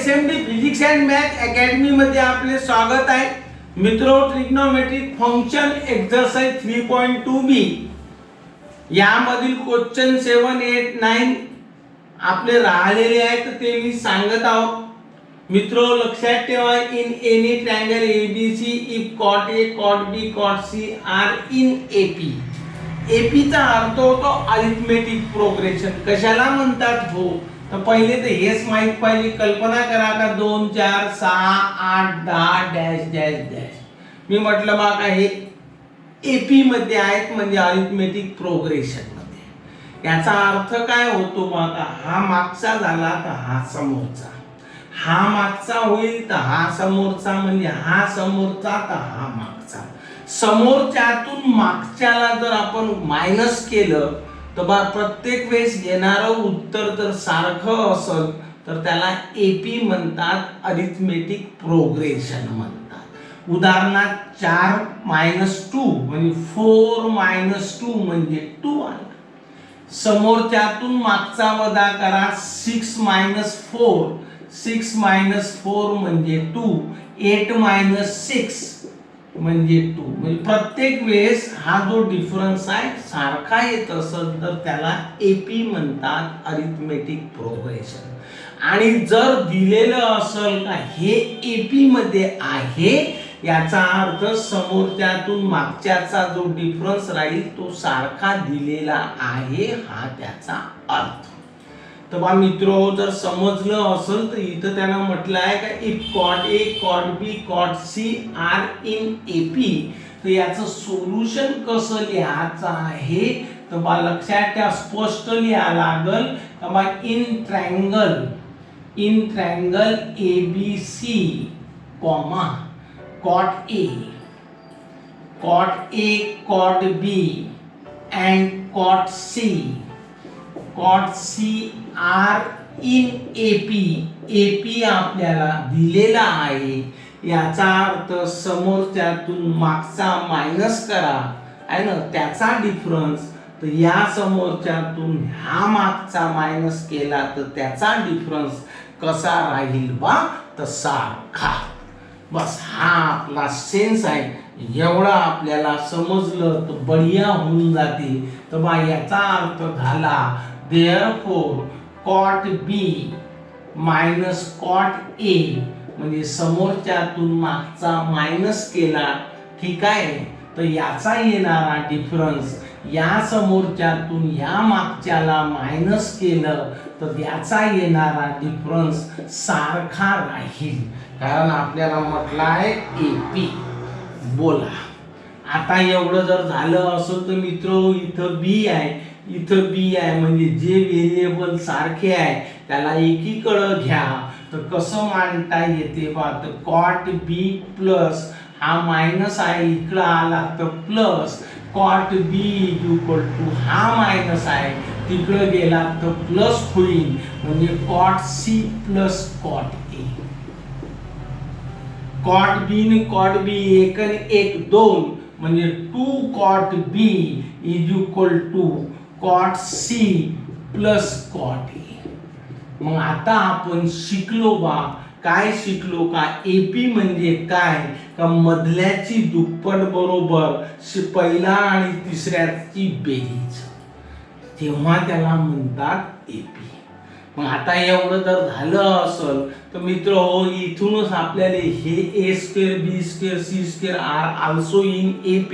SMD physics and math academy मध्ये आपले स्वागत आहे. मित्रो, ट्रिग्नोमेट्रिक फंक्शन एक्सरसाइज 3.2b यामधील क्वेश्चन 7, 8, 9 आपले राहिलेले आहेत ते मी सांगत आहोत. मित्रो, लक्षात ठेवा, in any triangle ABC if cot A, cot B, cot C are in AP. AP चा अर्थ होतो अरिथमेटिक प्रोग्रेशन. कशाला म्हणतात हो, तर पहिले तर हेच माहित पाहिजे. कल्पना करा का 2, 4, 6, 8, 10 डॅश डॅश डॅश. मी म्हटलं बा का हे AP मध्ये आहेत, म्हणजे अरिथमेटिक प्रोग्रेशन मध्ये. याचा अर्थ काय होतो बा का, हा मागचा झाला तर हा समोरचा, हा मागचा होईल तर हा समोरचा, म्हणजे हा समोरचा तर हा मागचा. समोरच्यातून मागच्याला जर आपण मायनस केलं तर बा प्रत्येक वेळेस येणारं उत्तर जर सारखं असेल तर त्याला AP म्हणतात, अरिथमेटिक प्रोग्रेशन म्हणतात. उदाहरणार्थ 4 - 2 म्हणजे 4 - 2 म्हणजे 2 आला. समोरच्यातून मागचा वजा करा, 6 - 4 6 - 4 म्हणजे 2, 8 - 6 म्हणजे 2. म्हणजे प्रत्येक वेळेस हा जो डिफरन्स आहे सारखा येत असेल तर त्याला AP म्हणतात, अरिथमेटिक प्रोग्रेशन. आणि जर दिलेलं असेल का हे AP मध्ये आहे, याचा अर्थ समोरच्यातून मागच्याचा जो डिफरन्स राहील तो सारखा दिलेला आहे, हा त्याचा अर्थ. तर बा मित्रो, जर समजलं असेल तर इथं त्यानं म्हटलं आहे का if cot A, cot B, cot C are in AP. तर याचं सोल्युशन कसं लिहायचं आहे तर बा लक्षात ठेवा, स्पष्ट लिहा लागल का बा in triangle ABC comma cot A, cot B and cot C are in AP आपल्याला दिलेला आहे. याचा अर्थ समोरच्यातून मागचा मायनस करा आहे ना, त्याचा डिफरन्स. तर या समोरच्यातून ह्या मागचा मायनस केला तर त्याचा डिफरन्स कसा राहील बा, तर सारखा. बस हा आपला सेन्स आहे. एवढा आपल्याला समजलं तर बढिया होऊन जाते. तर बा याचा अर्थ झाला therefore cot B minus cot A म्हणजे समोरच्यातून मागचा मायनस केला, ठीक आहे, तर याचा येणारा डिफरन्स या समोरच्यातून या मागच्याला मायनस केलं तर याचा येणारा डिफरन्स सारखा राहील, कारण आपल्याला म्हटलं आहे AP. बोला आता एवढं जर झालं असेल तर मित्रो, इथं B आहे, इथं B आहे, म्हणजे जे व्हेरिएबल सारखे आहे त्याला एकीकडे घ्या. तर कसं मांडता येते बा, तर कॉट B प्लस हा मायनस आहे इकडं आला तर plus cot B equal to हा मायनस आहे तिकडं गेला तर प्लस होईल, म्हणजे cot C plus cot A. Cot B ने कॉट B 1 आणि 1 2 म्हणजे 2 cot B is equal to cot C plus cot A. मग आता आपण शिकलो बा, काय शिकलो का AP म्हणजे काय, का मधल्याची दुप्पट बरोबर पहिला आणि तिसऱ्याची बेरीज, तेव्हा त्याला म्हणतात AP. मग आता एवढं जर झालं असेल तर मित्र हो, इथूनच आपल्याला हे A square B square C square are also in AP.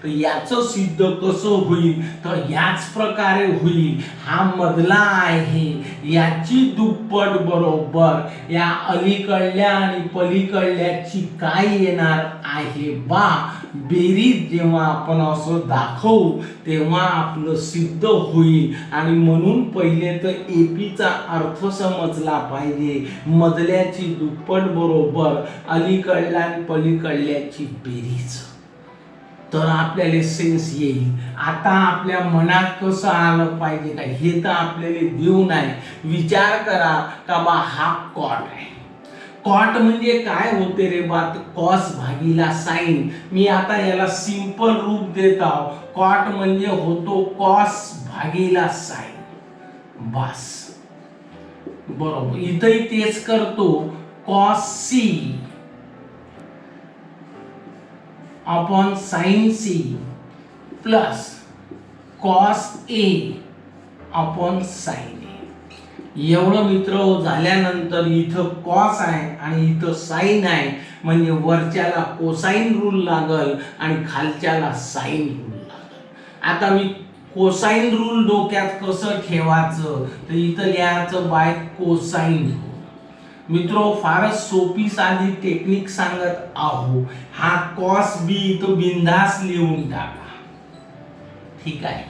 तर याचं सिद्ध कसं होईल, तर याच प्रकारे होईल. हा मधला आहे याची दुप्पट बरोबर या अलीकडल्या आणि पलीकडल्याची काय येणार आहे बा, बेरीज. जेव्हा आपण असं दाखवू तेव्हा आपलं सिद्ध होईल. आणि म्हणून पहिले तर AP चा अर्थ समजला पाहिजे, मधल्याची दुप्पट बरोबर अलीकडल्या आणि पलीकडल्याची बेरीज, तर आपल्याला सेन्स येईल. आता आपल्या मनात कसं आलं पाहिजे का, हे तर आपल्याला देऊ नाही. विचार करा का बा हा कॉट आहे. कॉट म्हणजे काय होते रे बा, कॉस भागीला साइन. मी आता याला सिंपल रूप देत आहो. कॉट म्हणजे होतो कॉस भागीला साइन. बस बरोबर, इथंही तेच करतो. Cos C upon sine C plus cos A upon sine A. एवढं मित्र झाल्यानंतर इथं कॉस आहे आणि इथं साइन आहे, म्हणजे वरच्याला कोसाइन रूल लागल आणि खालच्याला साइन रूल लागल. आता मी कोसाइन रूल डोक्यात कसं ठेवायचं, तर इथं लिहायचं बाय कोसाइन रूल. मित्रो, फारच सोपी साधी टेक्निक सांगत आहो. हा कॉस बी इथं बिंदास लिहून टाका. ठीक आहे,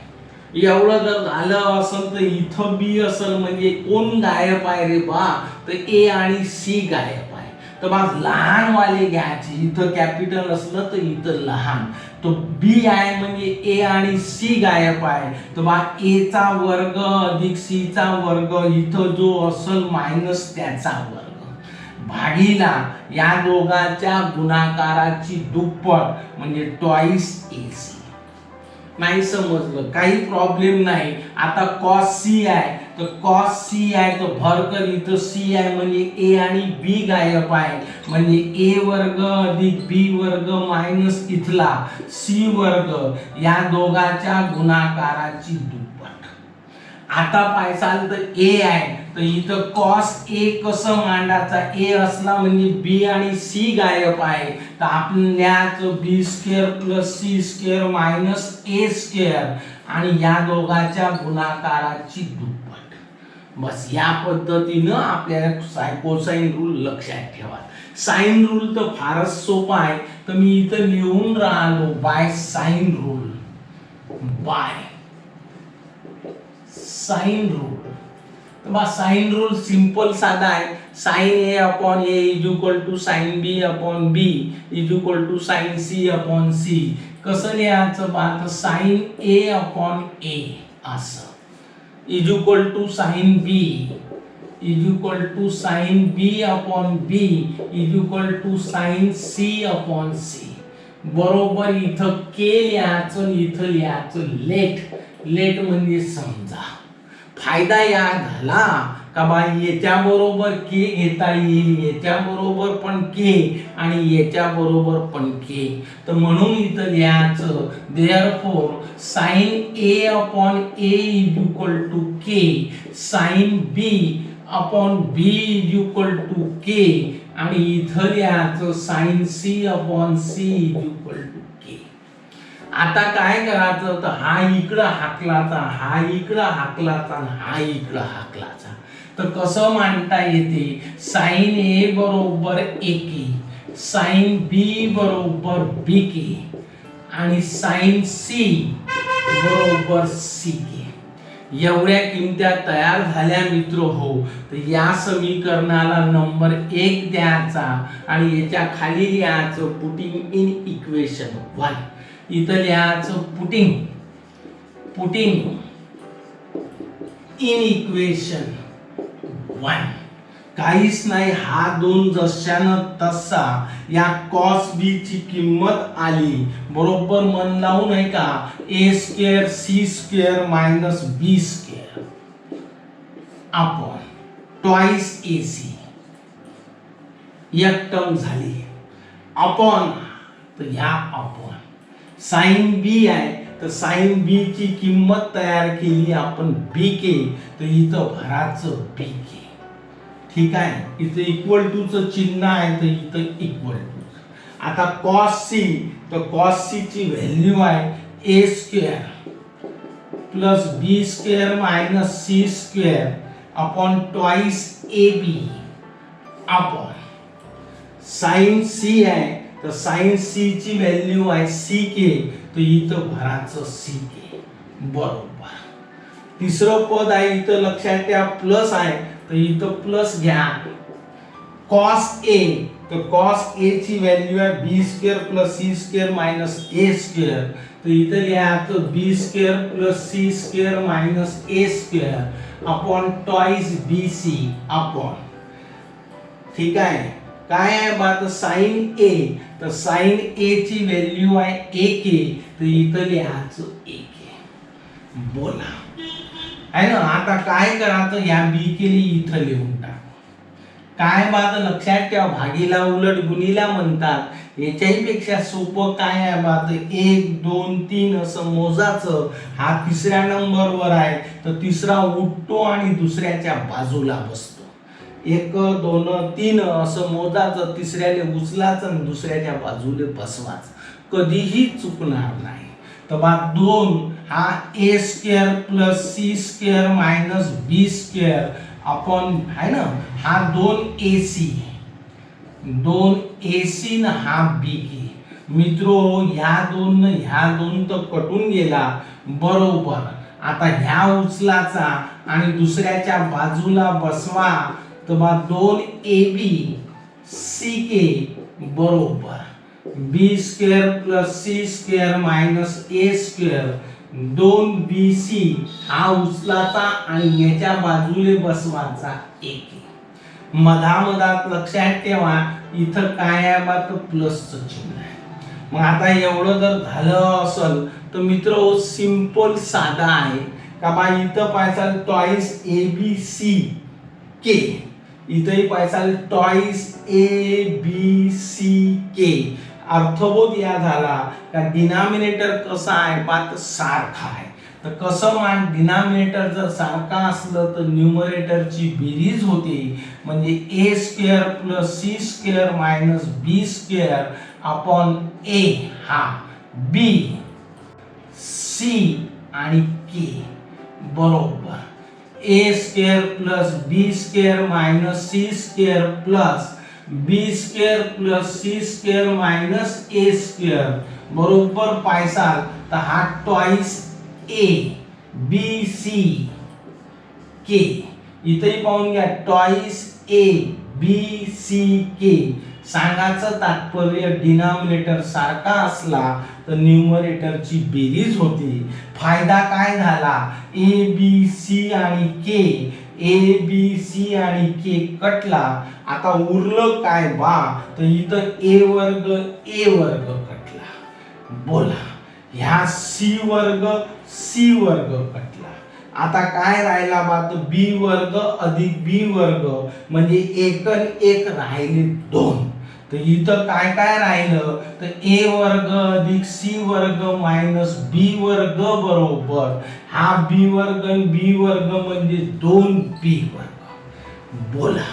एवढं जर झालं असेल तर इथं बी असेल, म्हणजे कोण गायब आहे रे बा, तर ए आणि सी गायब आहे. तर बा लहान वाले घ्यायचे, इथं कॅपिटल असलं तर इथं लहान. तो बी आहे म्हणजे ए आणि सी गायब आहे, तर बा ए चा वर्ग अधिक सी चा वर्ग, इथं जो असेल मायनस त्याचा वर्ग, भागीला या दोघांच्या गुणाकाराची दुप्पट म्हणजे ट्वाइस एसी. नाही समजलं काही प्रॉब्लेम नाही. आता कॉस सी आहे तर कॉस सी आहे तर भरकर इथं सी आहे म्हणजे ए आणि बी गायब आहे, म्हणजे ए वर्ग अधिक बी वर्ग मायनस इथला सी वर्ग, या दोघांच्या गुणाकाराची दुप्पट. आता पाहिसाल तर ए आहे तर इथं कॉस ए कसं मांडायचा, ए असला म्हणजे बी आणि सी गायब आहे, तर आपल्याच B square plus C square minus A square आणि या दोघांच्या गुणाकाराची दुप्पट. बस या पद्धतीनं आपल्याला कोसाइन रूल लक्षात ठेवा. साइन रूल तर फारच सोपा आहे, तर मी इथं लिहून राहिलो by sine rule. By sine rule. तर साइन रूल सिंपल साधा आहे. Sine A upon A is equal to sine B upon B is equal to sine C upon C. कसं लिहायचं बा, तर साइन ए अपॉन ए असं is equal to sine B is equal to sine B upon B is equal to sine C upon C. बरोबर इथं के लिहायचं, इथं लिहायचं लेट. लेट म्हणजे समजा. फायदा या झाला का बा याच्या बरोबर के घेता येईल, याच्या बरोबर पण के आणि याच्या बरोबर पण के. तर म्हणून इथं लिहायचं therefore sine A upon A is equal to K, sine B upon B is equal to K आणि इथं लिहायचं sine C upon C is equal to K. आता काय करायचं, तर हा इकडं हाकलाचा, हा इकडं हाकलाचा, हा इकडं हाकलाचा. तर कसं मांडता येते, साइन ए बरोबर ए के, साइन बी बरोबर बी के आणि साइन सी बरोबर सी के. एवढ्या किमत्या तयार झाल्या मित्र हो, तर या समीकरणाला नंबर 1 द्यायचा आणि याच्या खाली लिहायचं पुटिंग इन इक्वेशन 1. इथं लिहायचं पुटिंग इन इक्वेशन 1. काहीच नाही, हा 2 जशानं तसा या कॉस बी ची किंमत आली बरोबर मन लावून आहे का, ए square C square minus B square upon twice ए सी. एक टर्म झाली अपॉन, तर या अपॉन साइन बी आहे तर साइन बी ची किंमत तयार केली आपण बी के, तर इथं भराचं बी के. ठीक आहे, इथं इक्वल टू चं चिन्ह आहे तर इथं इक्वल टू. आता कॉस सी, तर कॉस सी ची व्हॅल्यू आहे A square plus B square minus C square upon twice A B upon sine C आहे तर साइन सी ची व्हॅल्यू आहे सी के, तर इथं भराचं सी के. बरोबर. तिसरं पद आहे इथं लक्षात ठेवा प्लस आहे तर इथं प्लस घ्या. कॉस ए, तर कॉस ए ची व्हॅल्यू आहे B square plus C square minus A square, तर इथं लिहायचं B square plus C square minus A square upon twice B C upon. ठीक आहे, काय आहे बात साइन ए, तर साइन ए ची व्हॅल्यू आहे ए के, तर इथं लिहायचं ए के. बोला आहे ना. आता काय करायचं, या बी केली इथं लिहून टाक. काय बात लक्षात ठेवा, भागीला उलट गुणीला म्हणतात. याच्याही पेक्षा सोपं काय आहे बात, 1 2 3 असं मोजाचं. हा तिसऱ्या नंबरवर आहे तर तिसरा उठतो आणि दुसऱ्याच्या बाजूला बसतो. 1 2 3 असं मोजाचं, तिसऱ्याला उचलाचं आणि दुसऱ्याच्या बाजूला बसवाच, कधीही चुकणार नाही. तर बात 2 हा a square plus c square minus b square upon है ना, हा 2ac न हा b की. मित्रो ह्या दोन तर कटून गेला बरोबर. आता ह्या उचलाचा आणि दुसऱ्याच्या बाजूला बसवा, तर बा 2ab ck बरोबर b square plus c square minus a square 2bc हा उचलाचा आणि याच्या बाजूले बसवाचा 1. मधामधात लक्षात ठेवा इथं काय आहे बा, तर प्लसचं चिन्ह आहे. मग आता एवढं जर झालं असेल तर मित्र सिंपल साधा आहे का बा, इथं पाहिजे टॉइस abck, इथंही पाहिजे टॉइस abck. अर्थबोध या झाला का डिनॉमिनेटर कसा आहे बात सारखा आहे. तर कसं मान, डिनॉमिनेटर जर सारखा असलं तर न्यूमरेटरची बेरीज होते, म्हणजे a square plus c square minus b square upon a हा b c आणि k बरोबर a square plus b square minus c square plus b square plus c square minus a square बरोबर पायसाल तर हा twice a b c k. इथेही पाहून घ्या twice a b c k. सांगायचं तात्पर्य डिनॉमिनेटर सारखा असला तर न्यूमरेटरची बेरीज होती. फायदा काय झाला, a b c आणि k, a b c आणि k कटला. आता उरलं काय बा, तर इथं a वर्ग कटला. बोला ह्या c वर्ग कटला. आता काय राहिला बा, तर b वर्ग अधिक b वर्ग म्हणजे 1 आणि 1 राहिले 2. तर इथं काय काय राहिलं, तर a वर्ग अधिक c वर्ग मायनस b वर्ग बरोबर हा b वर्ग आणि b वर्ग म्हणजे 2b वर्ग. बोला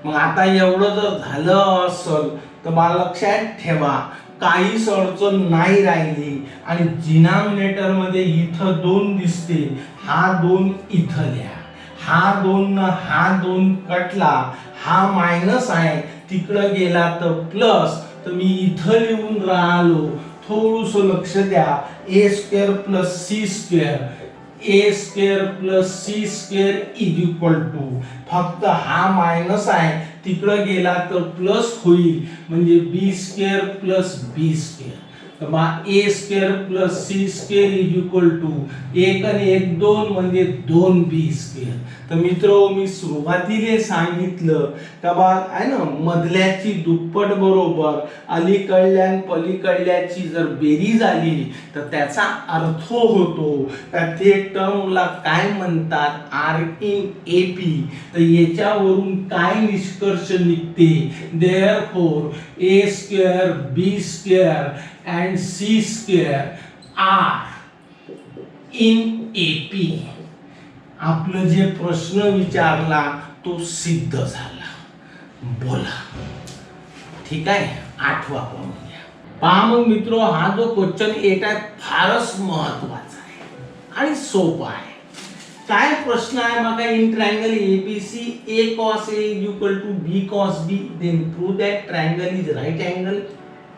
मग आता एवढं जर झालं असेल तर मला लक्षात ठेवा काहीच अडचण नाही राहिली. आणि डिनॉमिनेटर मध्ये इथं 2 दिसते, हा 2 इथं लिहा. हा 2 न हा 2 कटला, हा मायनस आहे तिकडं गेला तर प्लस. तर मी इथं लिहून राहिलो, थोडस लक्ष द्या. a square plus c square, a square plus c square is equal to, फक्त हा मायनस आहे तिकडं गेला तर प्लस होईल म्हणजे b square plus b square. तर मग a square plus c square is equal to 1 आणि 1 2 म्हणजे 2b स्क्वेअर. तर मित्रो मी सुरुवातीला सांगितलं का बा आहे ना, मधल्याची दुप्पट बरोबर अलीकडल्या आणि पलीकडल्याची जर बेरीज आली तर त्याचा अर्थ होतो का ते टर्मला काय म्हणतात, आर इन एपी. तर याच्यावरून काय निष्कर्ष निघते, therefore a square b square and c square are in AP. आपलं जे प्रश्न विचारला तो सिद्ध झाला. बोला ठीक आहे, आठवा पाहून घ्या. पहा मग मित्रो, हा जो क्वेश्चन 8 आहे फारच महत्वाचा आहे आणि सोपा आहे. काय प्रश्न आहे मग, in triangle ABC a cos a is equal to b cos b, then prove that triangle is right angle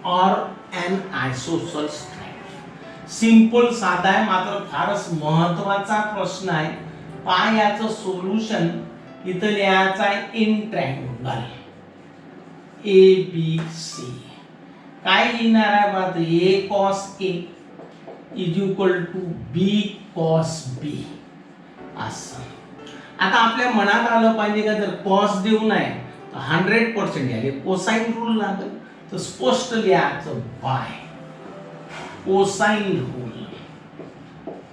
or an isosceles triangle. Simple साधा आहे मात्र फारच महत्वाचा प्रश्न आहे. पहा याचं सोल्युशन इथं लिहायचं आहे. इन ट्रायंगल ABC काय लिहिणार आहे बात, a cos a is equal to b cos b असं. आता आपल्या मनात आलं पाहिजे का, जर cos देऊ नये तर 100% याले कोसाइन रूल लागेल. तर स्पष्ट लिहायचं बाय कोसाइन रूल.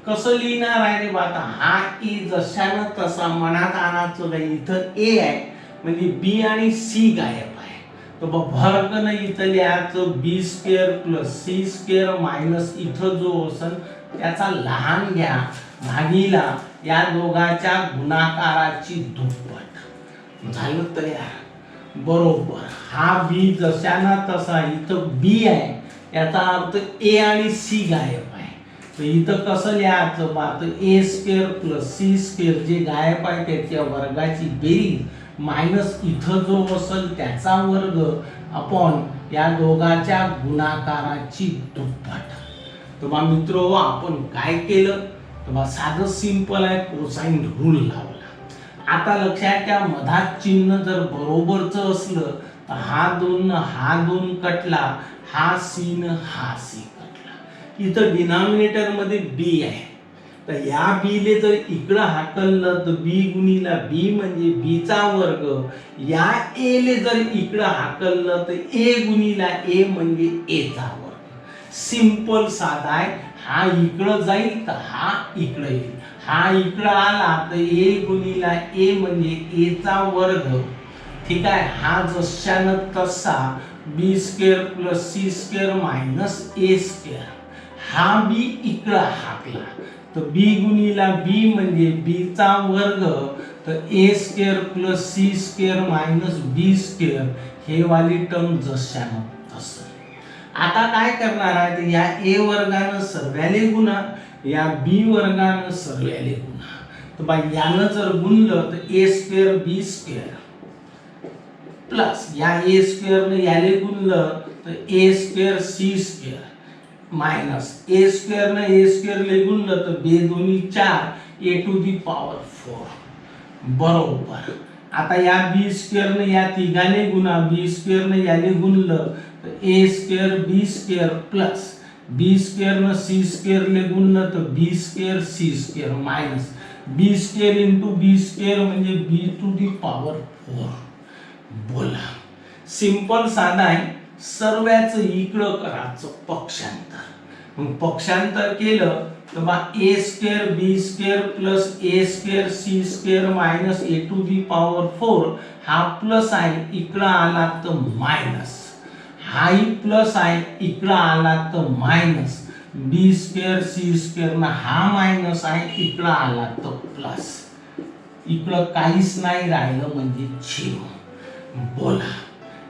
कसं लिहिणार आहे रे बाता, हा ए जशानं तसा मनात आणायचं काय, इथं ए आहे म्हणजे बी आणि सी गायब आहे, तर भरकन इथं लिहायचं B square plus C square minus इथं जो असेल त्याचा लहान घ्या भागीला या दोघांच्या गुणाकाराची दुप्पट, झालं तयार. बरोबर, हा बी जशाना तसा इथं बी आहे याचा अर्थ ए आणि सी गायब आहे, तर इथं कसं लिहायचं बा, तर A square plus C square जे गायब आहे त्याच्या वर्गाची बेरीज मायनस इथं जो असेल त्याचा वर्ग अपॉन या दोघांच्या गुणाकाराची दुप्पट. तर बा मित्रो आपण काय केलं, तर बा साधं सिंपल आहे, कोसाइन रूल लावला. आता लक्षात घ्या, मधात चिन्ह जर बरोबरचं असलं तर हा दोन कटला, हा सी न हा सी कटला. इथं डिनॉमिनेटर मध्ये बी आहे, तर या बी ले जर इकडं हाकललं तर बी गुणिला बी म्हणजे बी चा वर्ग, या ए ले जर इकडं हाकललं तर ए गुणिला ए म्हणजे ए चा वर्ग. सिंपल साधा आहे. हा इकडं जाईल तर हा इकडं येईल, हा इकडं आला तर ए गुणिला ए म्हणजे ए चा वर्ग. ठीक आहे, हा जशानं तसा B square plus C square minus A square, हा बी इकडं हाकला तर बी गुणिला बी म्हणजे बी चा वर्ग, तर A square plus C square minus B square हे वाली टर्म जशानं तसं. आता काय करणार आहे, तर या ए वर्गानं सर्वाले गुणा, या बी वर्गानं सर्वाले गुणा, तर बा यानं जर गुणलं तर A square B square plus या ए स्क्वेअर ने याले गुणलं तर A square C square minus A square ने ए स्क्वेअर ले गुणलं तर बे दोन्ही 4 ए टू दी पॉवर 4. बरोबर, आता या बी स्क्वेअर ने या तिघाले गुणा, बी स्क्वेअर ने याले गुणलं तर A square B square plus B square न सी स्क्वेअर ले गुणलं तर B square C square minus B square into बी स्क्वेअर म्हणजे बी टू दी पॉवर 4. बोला, सिंपल साधा आहे. सर्वांचं इकडं करायचं पक्षांतर, मग पक्षांतर केलं तर बा A square B square plus A square C square minus A to the power 4, हा प्लस आहे इकडं आला तर मायनस, हाही प्लस आहे इकडं आला तर minus, B square C square ना हा मायनस आहे इकडं आला तर प्लस, इकडं काहीच नाही राहिलं म्हणजे 0. बोला,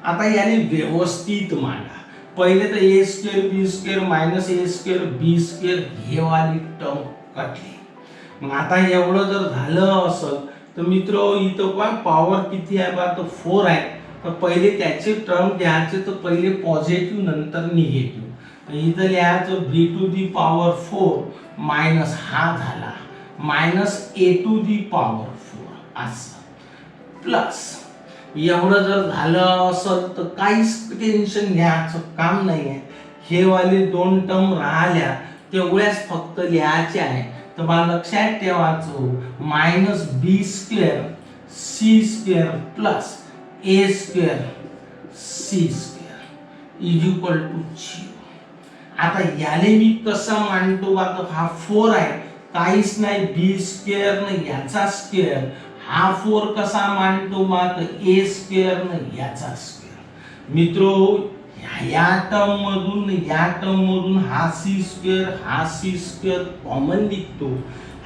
आता याने व्यवस्थित मांडा. पहिले तर A square B square minus A square B square हे वाली टर्म कटली. मग आता एवढं जर झालं असेल तर मित्र इथं पण पॉवर किती आहे बा, तर 4 आहे. तर पहिले त्याचे टर्म घ्यायचे, तर पहिले पॉझिटिव्ह नंतर निगेटिव्ह. इथं लिहायचं B to the power 4 minus हा झाला minus A to the power 4 असं प्लस. एवढं जर झालं असेल तर काहीच टेन्शन घ्यायचं काम नाही आहे. हे वाले 2 टर्म राहिल्या तेवढ्याच फक्त लिहायचे आहे. तर मला लक्षात ठेवायचं minus B square C square plus A square C square is equal to 0. आता याले मी कसं मांडतो, आता हा 4 आहे, काहीच नाही बी स्क्वेअर न याचा स्क्वेअर, हा 4 कसा मांडतो बा, तर ए स्क्वेअर न याचा स्क्वेअर. मित्रो या टर्म मधून हा सी स्क्वेअर कॉमन निघतो.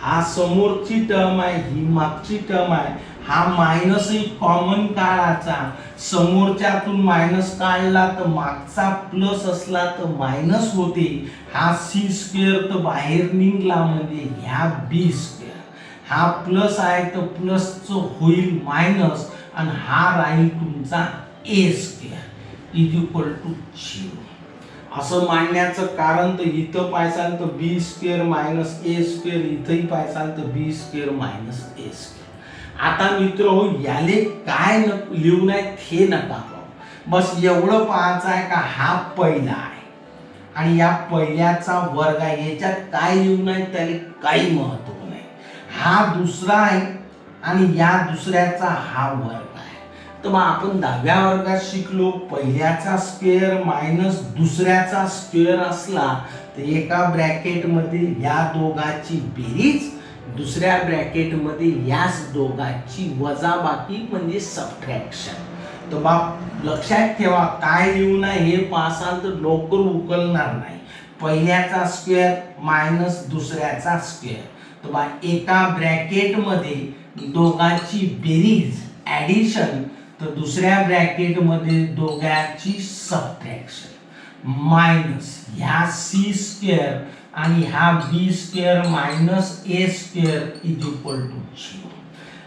हा समोरची टर्म आहे, ही मागची टर्म आहे. हा मायनस एक कॉमन काढायचा, समोरच्यातून मायनस काढला तर मागचा प्लस असला तर मायनस होते. हा सी स्क्वेअर तर बाहेर निघला म्हणजे ह्या बी स्क्वेअर, हा प्लस आहे तर प्लसचं होईल मायनस आणि हा राहील तुमचा ए स्क्वेअर इज इक्वल टू 0. असं मांडण्याचं कारण तर इथं पाहिसाल तर B square minus A square, इथंही पाहिसाल तर B square minus A square. आता मित्र हो याले काय लिहू नाही हे नका पाहू, बस एवढं पाहायचं आहे का हा पहिला आहे आणि या पहिल्याचा वर्ग आहे, याच्यात काय लिहू नाही त्याला काही महत्व नाही. हा दुसरा आहे आणि या दुसऱ्याचा हा वर्ग आहे. तर मग आपण 10व्या वर्गात शिकलो पहिल्याचा स्क्वेअर मायनस दुसऱ्याचा स्क्वेअर असला तर एका ब्रॅकेटमध्ये या दोघांची बेरीज, दुसऱ्या ब्रॅकेटमध्ये याच दोघांची वजाबाकी म्हणजे सबट्रॅक्शन. तर बाप लक्षात ठेवा काय लिहू नये हे पासाल तर लवकर उकलणार नाही. पहिल्याचा स्क्वेअर मायनस दुसऱ्याचा स्क्वेअर, तर बा एका ब्रॅकेटमध्ये दोघांची बेरीज ॲडिशन, तर दुसऱ्या ब्रॅकेटमध्ये दोघांची सबट्रॅक्शन मायनस ह्या सी स्क्वेअर आणि ह्या B square minus A square is equal to 0.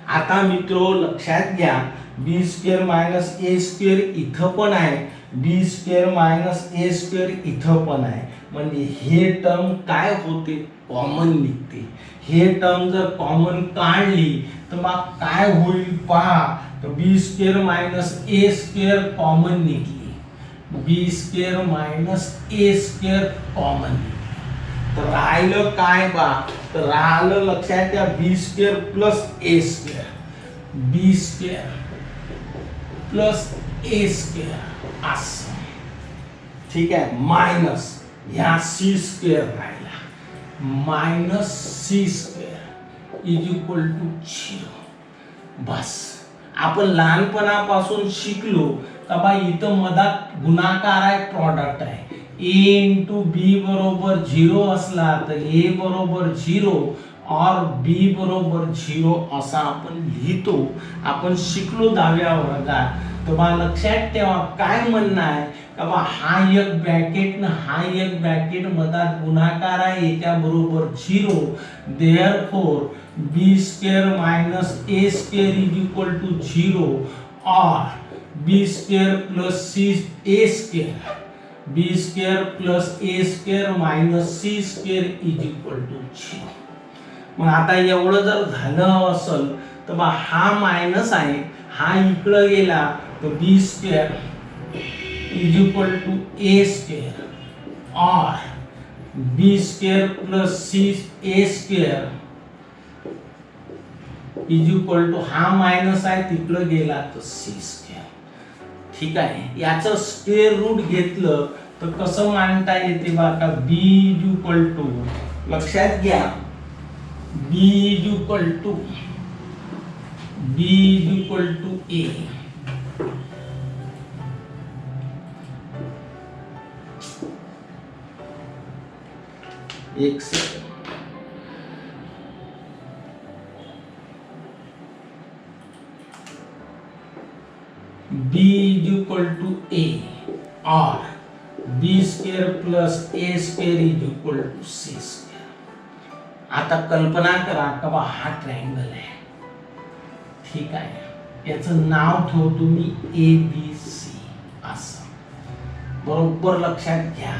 आता मित्रो लक्षात घ्या B square minus A square इथं पण आहे, B square minus A square इथं पण आहे, म्हणजे हे टर्म काय होते कॉमन निघते. हे टर्म जर कॉमन काढली तर मग काय होईल पहा, तर B square minus A square common निघली, B square minus A square common. तर राहिलं काय बा, तर राहिलं लक्षात घ्या B square plus A square, B square plus A square असं. ठीक आहे, मायनस ह्या सी स्क्वेअर राहिला minus C square is equal to 0. बस आपण लहानपणापासून शिकलो का बा इथं मधात गुणाकार आहे, प्रॉडक्ट आहे. ए इंटू बी बरोबर 0 असला तर ए बरोबर 0 और बी बरोबर 0 असा आपण लिहितो. आपण शिकलो 10व्या वर्गात. तर बा लक्षात ठेवा काय म्हणणं आहे का बा हा एक ब्रॅकेट ना हा एक ब्रॅकेट मधात गुणाकार आहे याच्या बरोबर 0, therefore B square minus A square is equal to 0 और B square plus C A square, B square plus A square minus C square is equal to 0. मग आता एवढं जर झालं असेल तर बा हा मायनस आहे, हा इकडे गेला तर B square is equal to A square और B square plus C A square is equal to हा मायनस आहे तिकडे गेला तर सी स्क्वेअर. ठीक आहे, याचं स्क्वेअर रूट घेतलं तर कसं मांडता येते बा का बी इज इक्वल टू, लक्षात घ्या B is equal to A, एक second, b is equal to a और b square plus a square is equal to c square. आता कल्पना करा का बा हा ट्रायंगल आहे. ठीक आहे, याचं नाव ठेवतो मी ABC असं. बरोबर लक्षात घ्या.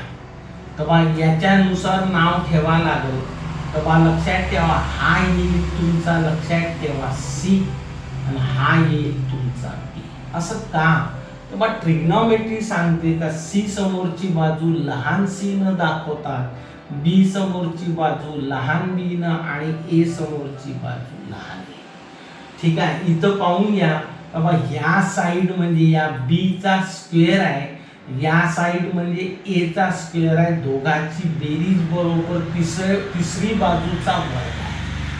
तर बा याच्यानुसार नाव ठेवा लागेल. तर बा लक्षात ठेवा हा येईल तुमचा, लक्षात ठेवा C आणि हा येईल तुमचा B. असं का, तर बा ट्रिग्नोमेट्री सांगते का C समोरची बाजू लहान c न दाखवता B समोरची बाजू लहान b न आणि A समोरची बाजू लहान a. ठीक आहे, इथं पाहून घ्या बाबा ह्या साइड म्हणजे या B चा स्क्वेअर आहे, या साइड म्हणजे A चा स्क्वेअर आहे, दोघांची बेरीज बरोबर तिसरी बाजूचा वर्ग आहे.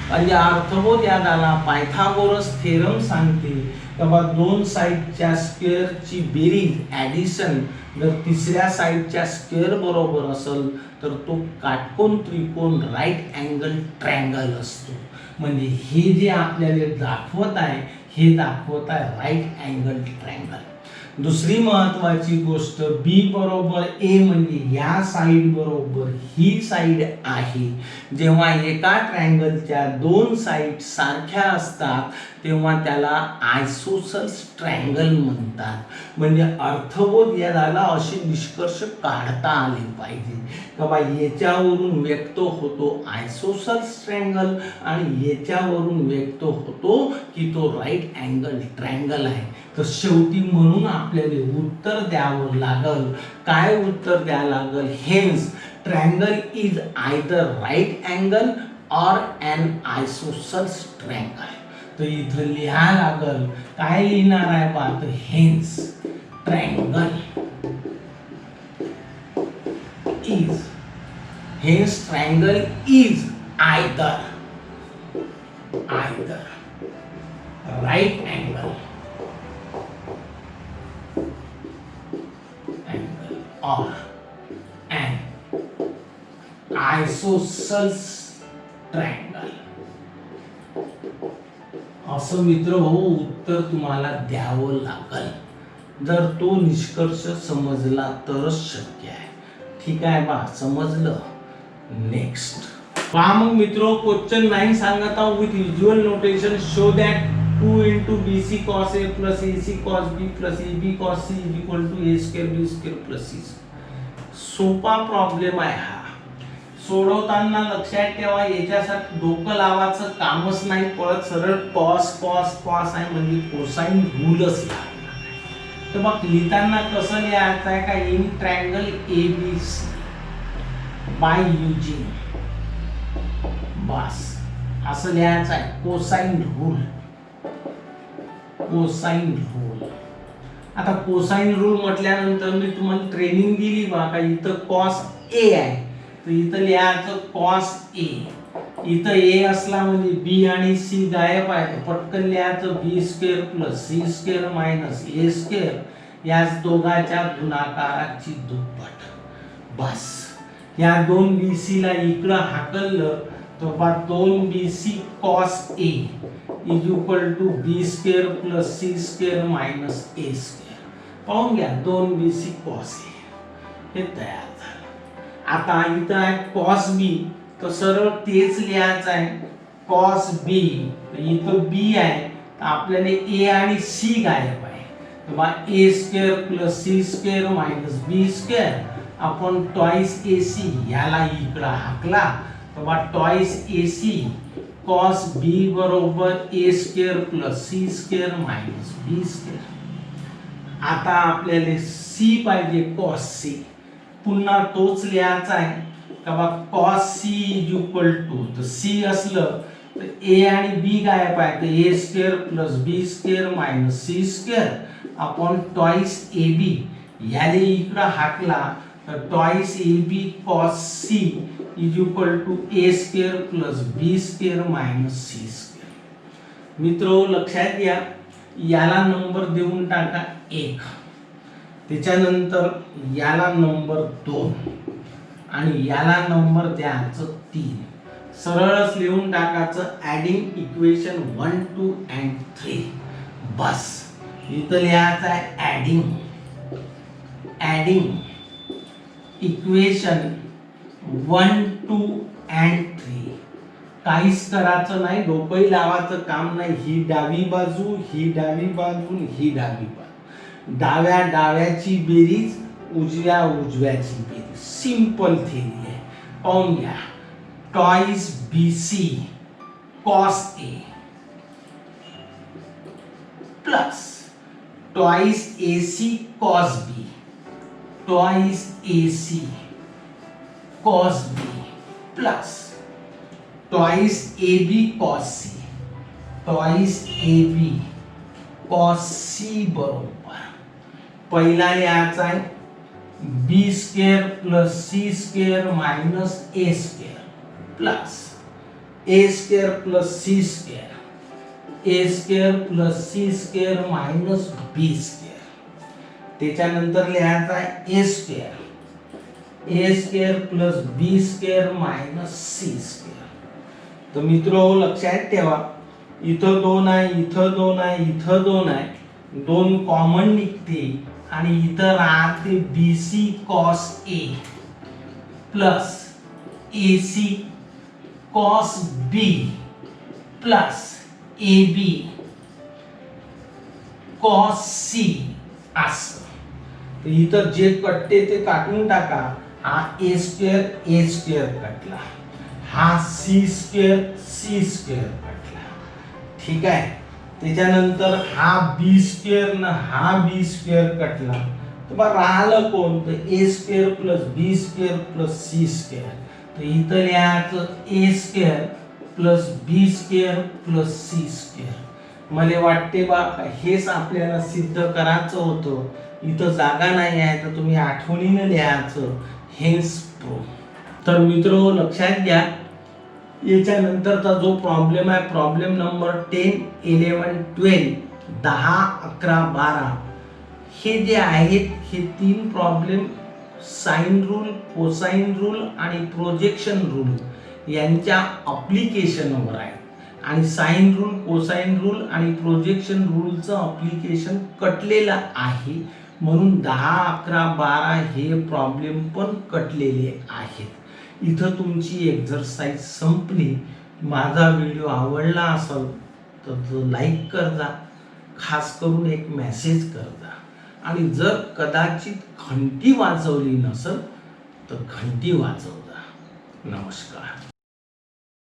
म्हणजे अर्थबोध याद आला. पायथागोरस थेरम सांगते की बा दोन साइडच्या स्क्वेअरची बेरीज ॲडिशन जर तिसऱ्या साइडच्या स्क्वेअर बरोबर असेल तर तो काटकोन त्रिकोण राईट अँगल ट्रायंगल असतो. म्हणजे हे जे आपल्याला दाखवत आहे हे दाखवत आहे राईट अँगल ट्रायंगल. दुसरी महत्वाची गोष्ट B बरोबर A म्हणजे या साइड बरोबर ही साइड आहे. जेव्हा एका ट्रायंगलच्या दोन साइड सारख्या असतात तेव्हा त्याला आयसोसेल्स ट्रायंगल म्हणतात. म्हणजे अर्थबोध या झाला असे निष्कर्ष काढता आले पाहिजे का बा याच्यावरून व्यक्त होतो आयसोसेल्स ट्रायंगल आणि याच्यावरून व्यक्त होतो की तो राईट अँगल ट्रायंगल आहे. तर शेवटी म्हणून आपल्याला उत्तर द्यावं लागल. काय उत्तर द्यावं लागल, hence triangle is either right angle or an isosceles triangle. तर इथं लिहा लागल, काय लिहिणार आहे बा, तर hence triangle is, hence triangle is either right angle or an isosceles triangle. असं मित्र हो उत्तर तुम्हाला द्यावं लागल. जर तो निष्कर्ष समजला तरच शक्य आहे. ठीक आहे बा, समजलं. नेक्स्ट पहा मग मित्रो, क्वेश्चन 9 सांगत आहोत with usual notation show that 2 into BC cos A plus AC cos B plus AB cos C is equal to A square B square plus C. सोपा प्रॉब्लेम आहे हा. सोडवताना लक्षात ठेवा, याच्यासाठी डोकं लावायचं कामच नाही पडत. सरळ cos cos cos आहे म्हणजे कोसाइन रूलच लागणार. तर मग लिहिताना कसं लिहायचं आहे का, in triangle ABC by using, बस असं लिहायचं आहे कोसाइन रूल. कोसाइन रूल, आता कोसाइन रूल म्हटल्यानंतर मी तुम्हाला ट्रेनिंग दिली बा का, इथं cos A आहे तर इथं लिहायचं cos A. इथं A असला म्हणजे B आणि C गायब आहे, तर पटकन लिहायचं B square plus C square minus A square, याच दोघांच्या गुणाकाराची दुप्पट. बस या दोन BC ला इकडं हाकललं तर बा 2BC cos A is equal to B square plus C square minus A square. पाहून घ्या 2BC cos A हे तयार झालं. आता इथं आहे cos B, तर सरळ तेच लिहायचं आहे cos B. इथं B आहे तर आपल्याला A आणि C गायब आहे, तर बा A square plus C square minus B square आपण ट्वाइस AC याला इकडं हाकला तर बा ट्वाइस AC cos B बरोबर A square plus C square minus B square. आता आपल्याला C पाहिजे cos C, पुन्हा तोच लिहायचा आहे का बा cos C is equal to, तर C असलं तर A आणि B गायब आहे तर A square plus B square minus C square आपण ट्वाइस AB याले इकडं हाकला तर twice AB cos C is equal to A square plus B square minus C square. मित्रो लक्षात घ्या, याला नंबर देऊन टाका 1, त्याच्यानंतर याला नंबर 2 आणि याला नंबर द्यायचं 3. सरळच लिहून टाकायचं ऍडिंग इक्वेशन 1 2 and 3. बस इथं लिहायचं आहे ऍडिंग इक्वेशन 1 2 and 3. काहीच करायचं नाही, डोकंही लावायचं काम नाही. ही डावी बाजू, ही डावी बाजू, ही डावी बाजू, डाव्या डाव्याची बेरीज, उजव्या उजव्याची बेरीज. सिंपल थेरी आहे. पाहून घ्या, twice BC cos A plus twice AC cos B, twice AC cos B plus twice AB cos C, twice AB cos C बरोबर पहिला लिहायचा आहे B square plus C square minus A square plus A square plus C square, A square plus C square minus B square. त्याच्यानंतर लिहायचा आहे A square plus B square minus C square. तर मित्रो लक्षात ठेवा, इथं 2 आहे, इथं 2 आहे, इथं 2 आहे, 2 कॉमन निघते आणि इथं राहते BC cos A plus AC cos B plus AB cos C असं. तर इथं जे कटते ते काढून टाका. हा A स्क्वेअर कटला, हा C स्क्वेअर कटला. ठीक आहे. त्याच्यानंतर हा B स्क्वेअर ना हा B स्क्वेअर कटला, तर बघ राहिलं कोण, तर A square plus B square plus C square. तर इथं लिहायचं A square plus B square plus C square. मला वाटते बा हेच आपल्याला सिद्ध करायचं होतं. इथं जागा नाही आहे तर तुम्ही आठवणीनं लिहायचं हेन्स प्रूफ. तर मित्र लक्षात घ्या, याच्यानंतरचा जो प्रॉब्लेम आहे प्रॉब्लेम नंबर 10, 11, 12, 10, 11, 12 हे जे आहेत हे 3 problem sine rule, cosine rule आणि प्रोजेक्शन रूल यांच्या अप्लिकेशनवर आहे. आणि साइन रूल, कोसाइन रूल आणि प्रोजेक्शन रूलचं अप्लिकेशन कटलेलं आहे म्हणून 10, 11, 12 हे प्रॉब्लेम पण कटलेले आहेत. इथं तुमची एक्झरसाइज संपली. माझा व्हिडिओ आवडला असेल तर लाईक कर जा, खास करून एक मेसेज कर जा. आणि जर कदाचित घंटी वाजवली नसेल तर घंटी वाजव जा. नमस्कार.